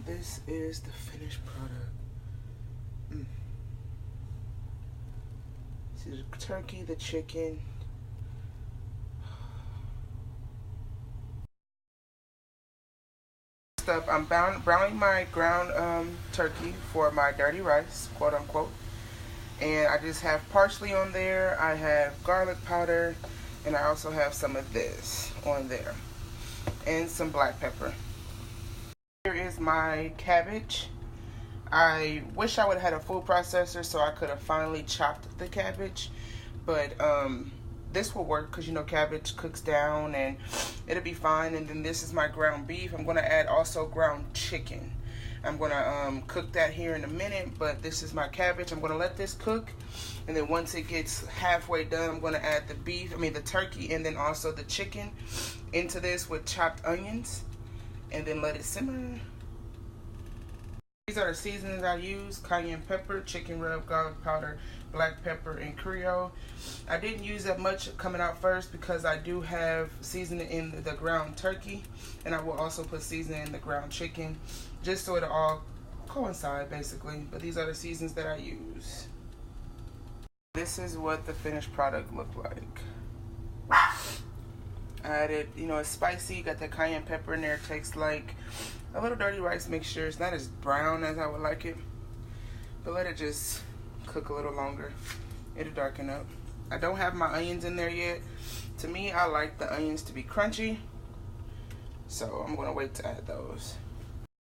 this is the finished product. This is the turkey, the chicken. Next up, I'm browning my ground turkey for my dirty rice, quote unquote. And I just have parsley on there. I have garlic powder, and I also have some of this on there, and some black pepper. Here is my cabbage. I wish I would have had a food processor so I could have finally chopped the cabbage, but this will work because, you know, cabbage cooks down and it'll be fine. And then this is my ground beef. I'm going to add also ground chicken. I'm going to cook that here in a minute, but this is my cabbage. I'm going to let this cook, and then once it gets halfway done, I'm going to add the turkey, and then also the chicken into this with chopped onions, and then let it simmer. These are the seasonings I use: cayenne pepper, chicken rub, garlic powder, black pepper, and Creole. I didn't use that much coming out first because I do have seasoning in the ground turkey, and I will also put seasoning in the ground chicken, just so it'll all coincide basically. But these are the seasons that I use. This is what the finished product looked like. I added, you know, it's spicy, got that cayenne pepper in there. It tastes like a little dirty rice mixture. It's not as brown as I would like it, but let it just cook a little longer. It'll darken up. I don't have my onions in there yet. To me, I like the onions to be crunchy, so I'm gonna wait to add those.